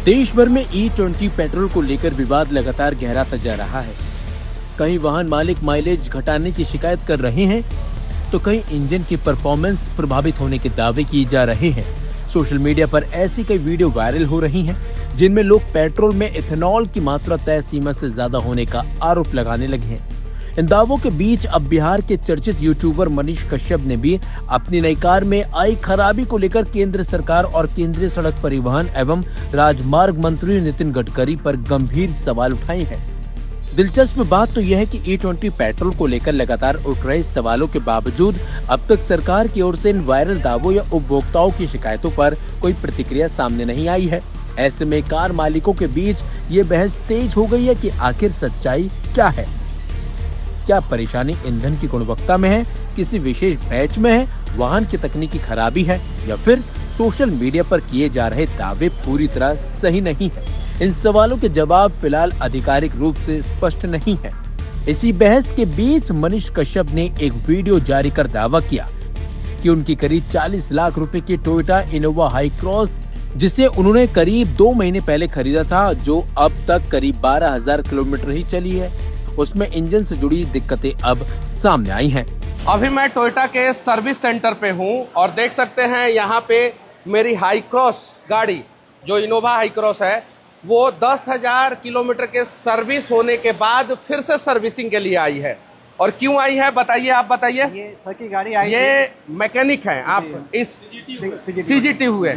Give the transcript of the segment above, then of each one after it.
देश भर में E20 पेट्रोल को लेकर विवाद लगातार गहराता जा रहा है। कहीं वाहन मालिक माइलेज घटाने की शिकायत कर रहे हैं, तो कहीं इंजन की परफॉर्मेंस प्रभावित होने के दावे किए जा रहे हैं। सोशल मीडिया पर ऐसी कई वीडियो वायरल हो रही हैं, जिनमें लोग पेट्रोल में इथेनॉल की मात्रा तय सीमा से ज्यादा होने का आरोप लगाने लगे हैं। इन दावों के बीच अब बिहार के चर्चित यूट्यूबर मनीष कश्यप ने भी अपनी नई कार में आई खराबी को लेकर केंद्र सरकार और केंद्रीय सड़क परिवहन एवं राजमार्ग मंत्री नितिन गडकरी पर गंभीर सवाल उठाए हैं। दिलचस्प बात तो यह है कि E20 पेट्रोल को लेकर लगातार उठ रहे सवालों के बावजूद अब तक सरकार की ओर से इन वायरल दावों या उपभोक्ताओं की शिकायतों पर कोई प्रतिक्रिया सामने नहीं आई है। ऐसे में कार मालिकों के बीच ये बहस तेज हो गई है कि आखिर सच्चाई क्या है। क्या परेशानी ईंधन की गुणवत्ता में है, किसी विशेष बैच में है, वाहन की तकनीकी खराबी है, या फिर सोशल मीडिया पर किए जा रहे दावे पूरी तरह सही नहीं है। इन सवालों के जवाब फिलहाल आधिकारिक रूप से स्पष्ट नहीं है। इसी बहस के बीच मनीष कश्यप ने एक वीडियो जारी कर दावा किया कि उनकी करीब 40 लाख रुपए की टोयोटा इनोवा हाई क्रॉस, जिसे उन्होंने करीब 2 महीने पहले खरीदा था, जो अब तक करीब 12,000 किलोमीटर ही चली है, उसमें इंजन से जुड़ी दिक्कतें अब सामने आई हैं। अभी मैं टोयोटा के सर्विस सेंटर पे हूँ और देख सकते हैं यहाँ पे मेरी हाई क्रॉस गाड़ी, जो इनोवा हाई क्रॉस है, वो 10,000 किलोमीटर के सर्विस होने के बाद फिर से सर्विसिंग के लिए आई है। और क्यों आई है बताइए, आप बताइए। ये सर की गाड़ी आई, ये मैकेनिक हैं आप, इस CGT हुए,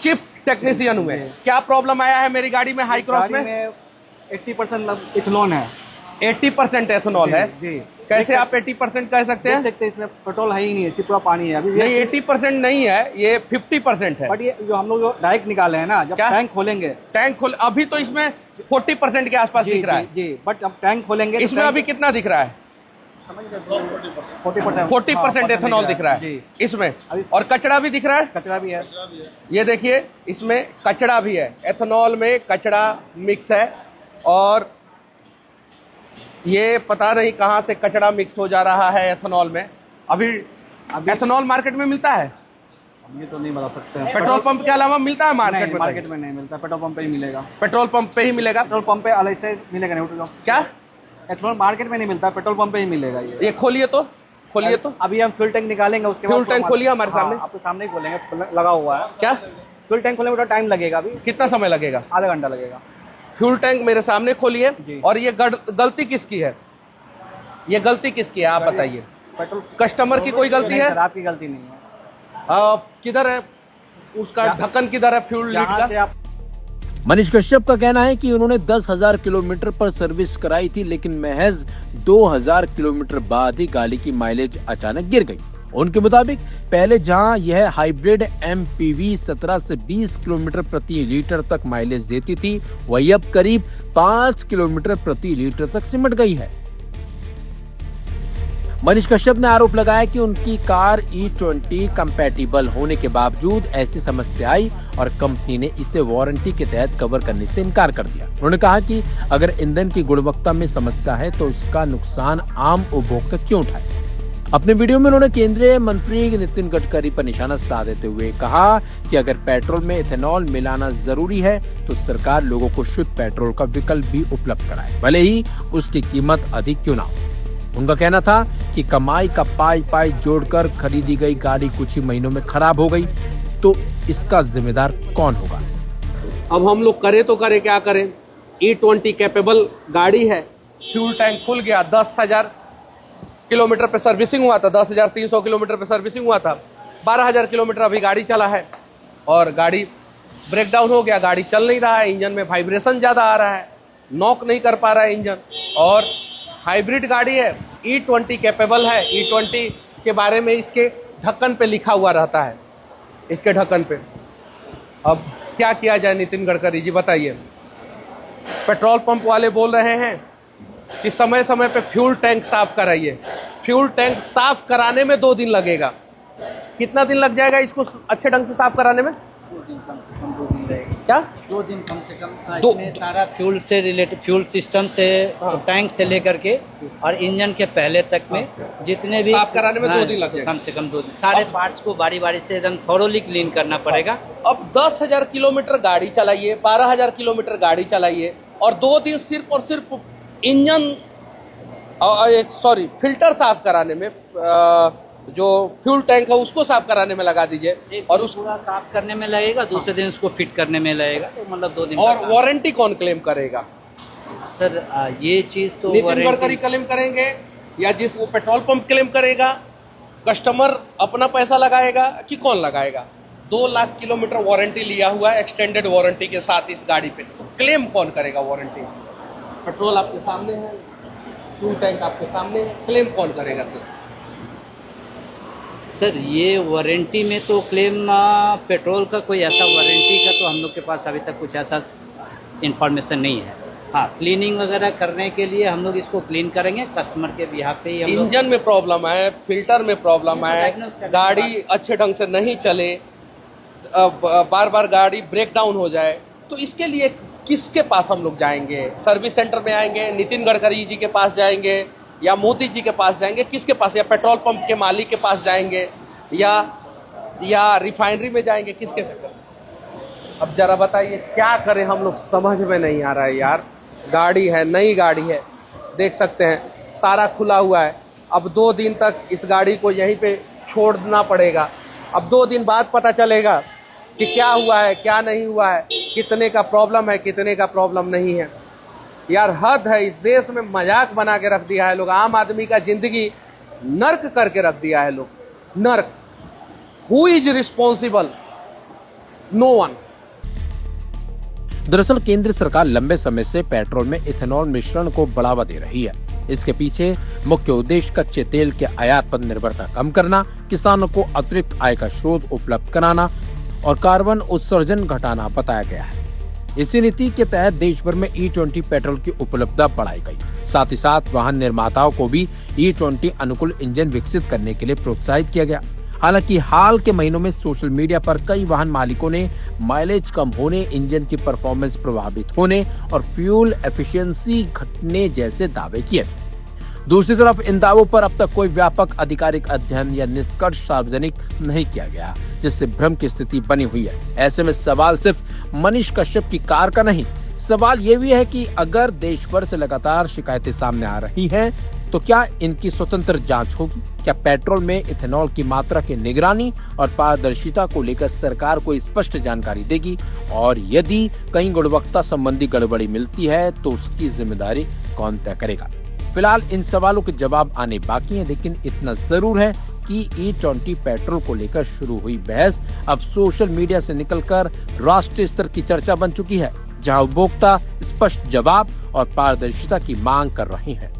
चिप टेक्नीशियन हुए। क्या प्रॉब्लम आया है मेरी गाड़ी में हाई क्रॉस में? 80% इथेनॉल है। 80% एथेनॉल है जी। कैसे आप 80% कह सकते हैं? देखते इसमें पेट्रोल है ही नहीं है, सिर्फ पूरा पानी है। अभी नहीं, 80% नहीं है, ये 50% है। बट ये जो हम लोग डायरेक्ट निकाले हैं ना, जब टैंक खोलेंगे, अभी तो इसमें 40% के आसपास दिख रहा है जी। बट अब टैंक खोलेंगे इसमें अभी कितना दिख रहा है? 40% एथेनॉल दिख रहा है इसमें। और कचरा भी दिख रहा है। कचरा भी है, ये देखिए, इसमें कचरा भी है। एथेनॉल में कचरा मिक्स है और ये पता नहीं कहां से कचरा मिक्स हो जा रहा है एथेनॉल में। अभी एथेनॉल मार्केट में मिलता है? ये तो नहीं बता सकते हैं। पेट्रोल पंप के अलावा मिलता है मार्केट में? मार्केट में नहीं मिलता, पेट्रोल पंप पे ही मिलेगा। पेट्रोल पंप पे ही मिलेगा? पेट्रोल पंप पे अलग से मिलेगा नहीं। क्या एथेनॉल मार्केट में नहीं मिलता, पेट्रोल पंप पे ही मिलेगा। ये खोलिए तो अभी हम फ्यूल टैंक निकालेंगे, उसके बाद फ्यूल टैंक खोलिए हमारे सामने। आपके सामने ही खोलेंगे, लगा हुआ है। क्या फ्यूल टैंक खोलने में टाइम लगेगा? अभी कितना समय लगेगा? आधा घंटा लगेगा। फ्यूल टैंक मेरे सामने खोलिए। और ये गलती किसकी है? ये गलती किसकी है आप बताइए। पेट्रोल कस्टमर की कोई गलती है? आपकी गलती नहीं है। किधर है उसका ढक्कन, किधर है फ्यूल लीड का? मनीष कश्यप का कहना है कि उन्होंने 10,000 किलोमीटर पर सर्विस कराई थी, लेकिन महज 2,000 किलोमीटर बाद ही गाड़ी की माइलेज अचानक गिर गई। उनके मुताबिक पहले जहां यह हाइब्रिड MPV 17 से 20 किलोमीटर प्रति लीटर तक माइलेज देती थी, वही अब करीब 5 किलोमीटर प्रति लीटर तक सिमट गई है। मनीष कश्यप ने आरोप लगाया कि उनकी कार E20 कंपैटिबल होने के बावजूद ऐसी समस्या आई और कंपनी ने इसे वारंटी के तहत कवर करने से इनकार कर दिया। उन्होंने कहा कि अगर ईंधन की गुणवत्ता में समस्या है तो उसका नुकसान आम उपभोक्ता क्यों उठाए। अपने वीडियो में उन्होंने केंद्रीय मंत्री नितिन गडकरी पर निशाना साधते हुए कहा कि अगर पेट्रोल में इथेनॉल मिलाना जरूरी है तो सरकार लोगों को शुद्ध पेट्रोल का विकल्प भी उपलब्ध कराए, भले ही उसकी कीमत अधिक क्यों ना हो। उनका कहना था कि कमाई का पाई जोड़कर खरीदी गई गाड़ी कुछ ही महीनों में खराब हो गई तो इसका जिम्मेदार कौन होगा। अब हम लोग करें तो करें, क्या करें? E20 कैपेबल गाड़ी है, फ्यूल टैंक खुल गया, 10,000 किलोमीटर पे सर्विसिंग हुआ था, 10,300 किलोमीटर पे सर्विसिंग हुआ था, 12,000 किलोमीटर अभी गाड़ी चला है और गाड़ी ब्रेकडाउन हो गया, गाड़ी चल नहीं रहा है, इंजन में वाइब्रेशन ज़्यादा आ रहा है, नॉक नहीं कर पा रहा है इंजन। और हाइब्रिड गाड़ी है, E20 कैपेबल है। E20 के बारे में इसके ढक्कन पे लिखा हुआ रहता है, इसके ढक्कन पे। अब क्या किया जाए नितिन गडकरी जी, बताइए। पेट्रोल पंप वाले बोल रहे हैं कि समय समय पे फ्यूल टैंक साफ कराइए। फ्यूल टैंक साफ कराने में 2 दिन लगेगा। कितना दिन लग जाएगा इसको अच्छे ढंग से साफ कराने में? 2 दिन क्या 2 दिन कम से कम दो- इसमें सारा फ्यूल से रिलेटेड, फ्यूल सिस्टम से, टैंक से लेकर के और इंजन के पहले तक में जितने भी साफ कराने में 2 दिन लग जाएगा। कम से कम 2 दिन। सारे पार्ट्स को बारी बारी से एकदम थोरोली क्लीन करना पड़ेगा। अब 10,000 किलोमीटर गाड़ी चलाइए, 12,000 किलोमीटर गाड़ी चलाइए और 2 दिन सिर्फ और सिर्फ इंजन फिल्टर साफ कराने में, जो फ्यूल टैंक है उसको साफ कराने में लगा दीजिए और उस पूरा साफ करने में लगेगा, दूसरे दिन उसको फिट करने में लगेगा, तो मतलब 2 दिन का और काम। वारंटी कौन क्लेम करेगा? सर ये चीज तो नितिन वारंटी- गडकरी क्लेम करेंगे या जिस वो पेट्रोल पंप क्लेम करेगा, कस्टमर अपना पैसा लगाएगा कि कौन लगाएगा? 2 लाख किलोमीटर वारंटी लिया हुआ है एक्सटेंडेड वारंटी के साथ इस गाड़ी पे, तो क्लेम कौन करेगा वारंटी? पेट्रोल आपके सामने है, फ्यूल टैंक आपके सामने है, क्लेम कौन करेगा सर? सर ये वारंटी में तो क्लेम पेट्रोल का कोई ऐसा वारंटी का तो हम लोग के पास अभी तक कुछ ऐसा इंफॉर्मेशन नहीं है। हाँ, क्लीनिंग वगैरह करने के लिए हम लोग इसको क्लीन करेंगे कस्टमर के बिहाफ पे ही हम लोग। इंजन में प्रॉब्लम है, फिल्टर में प्रॉब्लम है, Diagnose करने गाड़ी अच्छे ढंग से नहीं चले, बार बार गाड़ी ब्रेक डाउन हो जाए, तो इसके लिए किसके पास हम लोग जाएंगे? सर्विस सेंटर में आएंगे, नितिन गडकरी जी के पास जाएंगे या मोदी जी के पास जाएंगे? किसके पास? या पेट्रोल पंप के मालिक के पास जाएंगे या रिफाइनरी में जाएंगे? किसके से? अब जरा बताइए क्या करें हम लोग, समझ में नहीं आ रहा है यार। गाड़ी है, नई गाड़ी है, देख सकते हैं सारा खुला हुआ है। अब 2 दिन तक इस गाड़ी को यहीं पे छोड़ना पड़ेगा। अब 2 दिन बाद पता चलेगा कि क्या हुआ है, क्या नहीं हुआ है, कितने का प्रॉब्लम है, कितने का प्रॉब्लम नहीं है। यार हद है, इस देश में मजाक बना के रख दिया है लोग, आम आदमी का जिंदगी नर्क करके रख दिया है लोग, नर्क। Who is responsible? No one. दरअसल केंद्र सरकार लंबे समय से पेट्रोल में इथेनॉल मिश्रण को बढ़ावा दे रही है। इसके पीछे मुख्य उद्देश्य कच्चे तेल के आयात पर निर्भरता कम करना, किसानों को अतिरिक्त आय का स्रोत उपलब्ध कराना और कार्बन उत्सर्जन घटाना बताया गया है। इसी नीति के तहत देश भर में E20 पेट्रोल की उपलब्धता बढ़ाई गई। साथ ही साथ वाहन निर्माताओं को भी E20 अनुकूल इंजन विकसित करने के लिए प्रोत्साहित किया गया। हालांकि हाल के महीनों में सोशल मीडिया पर कई वाहन मालिकों ने माइलेज कम होने, इंजन की परफॉर्मेंस प्रभावित होने और फ्यूल एफिशिएंसी घटने जैसे दावे किए। दूसरी तरफ इन दावों पर अब तक कोई व्यापक आधिकारिक अध्ययन या निष्कर्ष सार्वजनिक नहीं किया गया, जिससे भ्रम की स्थिति बनी हुई है। ऐसे में सवाल सिर्फ मनीष कश्यप की कार का नहीं, सवाल ये भी है कि अगर देश भर से लगातार शिकायतें सामने आ रही हैं, तो क्या इनकी स्वतंत्र जांच होगी? क्या पेट्रोल में इथेनॉल की मात्रा की निगरानी और पारदर्शिता को लेकर सरकार को स्पष्ट जानकारी देगी? और यदि कहीं गुणवत्ता संबंधी गड़बड़ी मिलती है तो उसकी जिम्मेदारी कौन तय करेगा? फिलहाल इन सवालों के जवाब आने बाकी हैं, लेकिन इतना जरूर है कि E20 पेट्रोल को लेकर शुरू हुई बहस अब सोशल मीडिया से निकलकर राष्ट्रीय स्तर की चर्चा बन चुकी है, जहां उपभोक्ता स्पष्ट जवाब और पारदर्शिता की मांग कर रहे हैं।